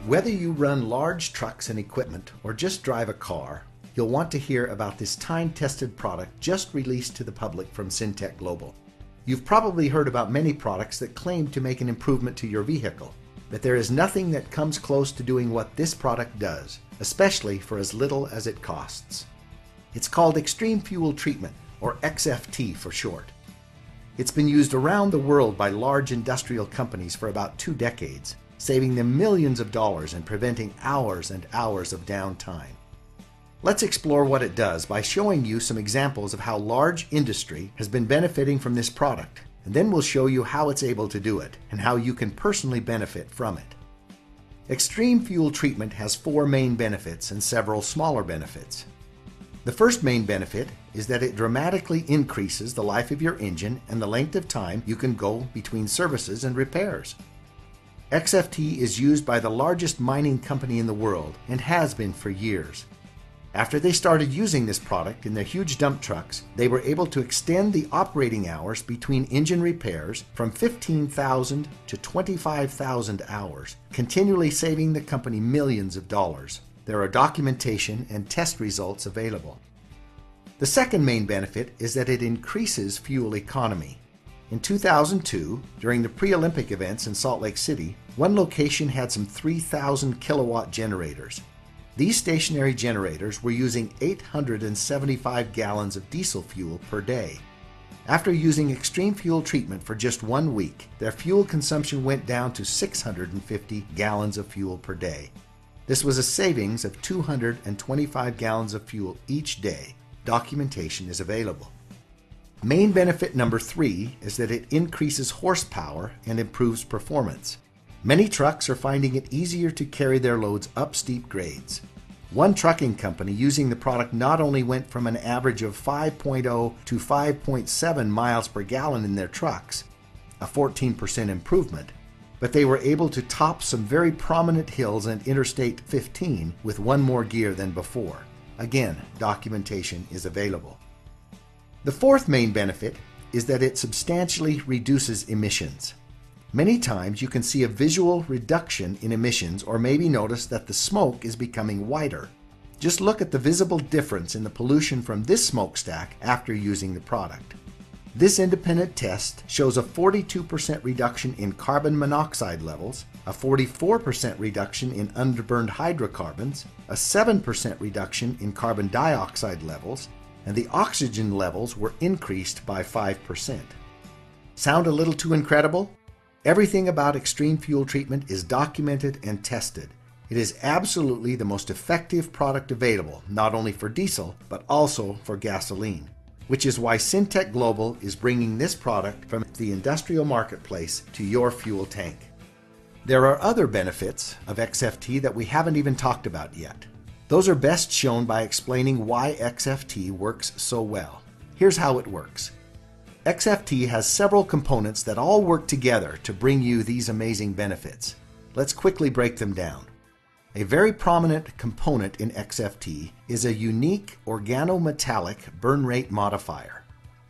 Whether you run large trucks and equipment or just drive a car, you'll want to hear about this time-tested product just released to the public from Syntek Global. You've probably heard about many products that claim to make an improvement to your vehicle, but there is nothing that comes close to doing what this product does, especially for as little as it costs. It's called Extreme Fuel Treatment, or XFT for short. It's been used around the world by large industrial companies for about 2 decades, saving them millions of dollars and preventing hours and hours of downtime. Let's explore what it does by showing you some examples of how large industry has been benefiting from this product, and then we'll show you how it's able to do it and how you can personally benefit from it. Extreme Fuel Treatment has 4 main benefits and several smaller benefits. The first main benefit is that it dramatically increases the life of your engine and the length of time you can go between services and repairs. XFT is used by the largest mining company in the world and has been for years. After they started using this product in their huge dump trucks, they were able to extend the operating hours between engine repairs from 15,000 to 25,000 hours, continually saving the company millions of dollars. There are documentation and test results available. The second main benefit is that it increases fuel economy. In 2002, during the pre-Olympic events in Salt Lake City, one location had some 3,000 kilowatt generators. These stationary generators were using 875 gallons of diesel fuel per day. After using extreme fuel treatment for just 1 week, their fuel consumption went down to 650 gallons of fuel per day. This was a savings of 225 gallons of fuel each day. Documentation is available. Main benefit number 3 is that it increases horsepower and improves performance. Many trucks are finding it easier to carry their loads up steep grades. One trucking company using the product not only went from an average of 5.0 to 5.7 miles per gallon in their trucks, a 14% improvement, but they were able to top some very prominent hills and Interstate 15 with 1 more gear than before. Again, documentation is available. The fourth main benefit is that it substantially reduces emissions. Many times you can see a visual reduction in emissions or maybe notice that the smoke is becoming whiter. Just look at the visible difference in the pollution from this smokestack after using the product. This independent test shows a 42% reduction in carbon monoxide levels, a 44% reduction in underburned hydrocarbons, a 7% reduction in carbon dioxide levels, and the oxygen levels were increased by 5%. Sound a little too incredible? Everything about extreme fuel treatment is documented and tested. It is absolutely the most effective product available, not only for diesel, but also for gasoline, which is why Syntek Global is bringing this product from the industrial marketplace to your fuel tank. There are other benefits of XFT that we haven't even talked about yet. Those are best shown by explaining why XFT works so well. Here's how it works. XFT has several components that all work together to bring you these amazing benefits. Let's quickly break them down. A very prominent component in XFT is a unique organometallic burn rate modifier.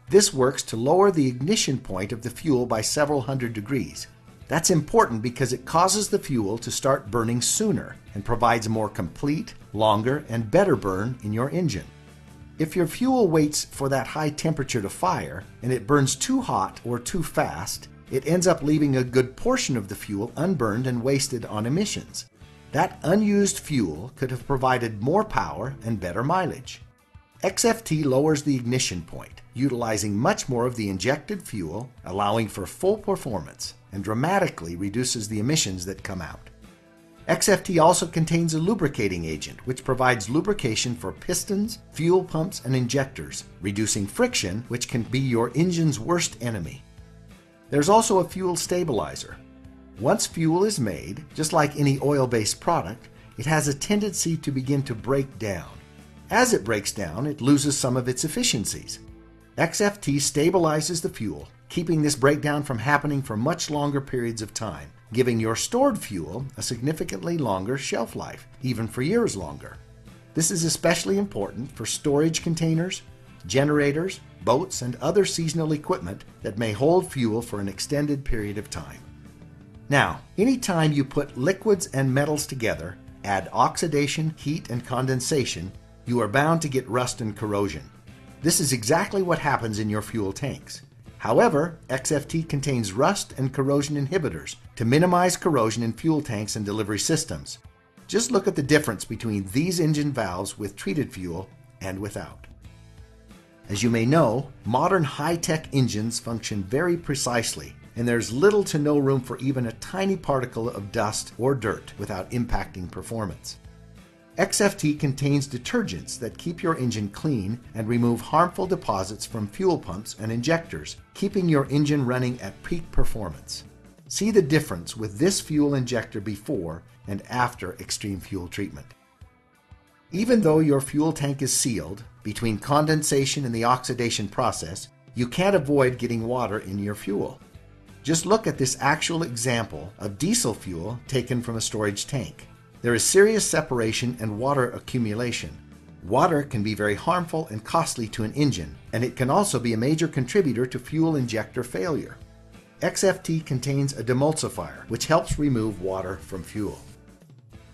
This works to lower the ignition point of the fuel by several hundred degrees. That's important because it causes the fuel to start burning sooner and provides a more complete, longer, and better burn in your engine. If your fuel waits for that high temperature to fire and it burns too hot or too fast, it ends up leaving a good portion of the fuel unburned and wasted on emissions. That unused fuel could have provided more power and better mileage. XFT lowers the ignition point, utilizing much more of the injected fuel, allowing for full performance, and dramatically reduces the emissions that come out. XFT also contains a lubricating agent, which provides lubrication for pistons, fuel pumps, and injectors, reducing friction, which can be your engine's worst enemy. There's also a fuel stabilizer. Once fuel is made, just like any oil-based product, it has a tendency to begin to break down. As it breaks down, it loses some of its efficiencies. XFT stabilizes the fuel, keeping this breakdown from happening for much longer periods of time, giving your stored fuel a significantly longer shelf life, even for years longer. This is especially important for storage containers, generators, boats, and other seasonal equipment that may hold fuel for an extended period of time. Now, anytime you put liquids and metals together, add oxidation, heat, and condensation, you are bound to get rust and corrosion. This is exactly what happens in your fuel tanks. However, XFT contains rust and corrosion inhibitors to minimize corrosion in fuel tanks and delivery systems. Just look at the difference between these engine valves with treated fuel and without. As you may know, modern high-tech engines function very precisely, and there's little to no room for even a tiny particle of dust or dirt without impacting performance. XFT contains detergents that keep your engine clean and remove harmful deposits from fuel pumps and injectors, keeping your engine running at peak performance. See the difference with this fuel injector before and after extreme fuel treatment. Even though your fuel tank is sealed, between condensation and the oxidation process, you can't avoid getting water in your fuel. Just look at this actual example of diesel fuel taken from a storage tank. There is serious separation and water accumulation. Water can be very harmful and costly to an engine, and it can also be a major contributor to fuel injector failure. XFT contains a demulsifier, which helps remove water from fuel.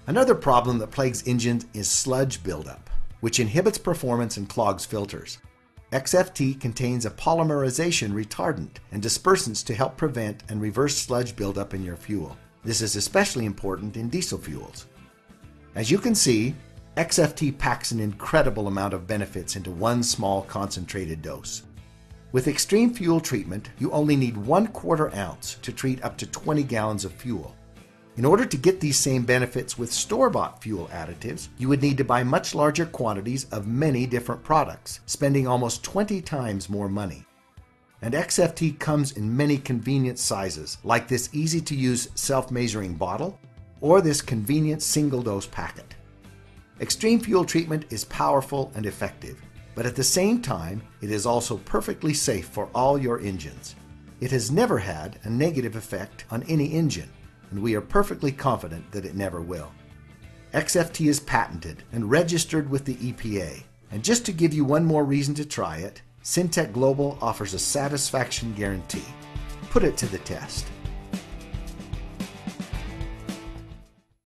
Another problem that plagues engines is sludge buildup, which inhibits performance and clogs filters. XFT contains a polymerization retardant and dispersants to help prevent and reverse sludge buildup in your fuel. This is especially important in diesel fuels. As you can see, XFT packs an incredible amount of benefits into one small concentrated dose. With extreme fuel treatment, you only need 1/4 ounce to treat up to 20 gallons of fuel. In order to get these same benefits with store-bought fuel additives, you would need to buy much larger quantities of many different products, spending almost 20 times more money. And XFT comes in many convenient sizes, like this easy-to-use self-measuring bottle, or this convenient single-dose packet. Extreme fuel treatment is powerful and effective, but at the same time, it is also perfectly safe for all your engines. It has never had a negative effect on any engine, and we are perfectly confident that it never will. XFT is patented and registered with the EPA, and just to give you one more reason to try it, Syntek Global offers a satisfaction guarantee. Put it to the test.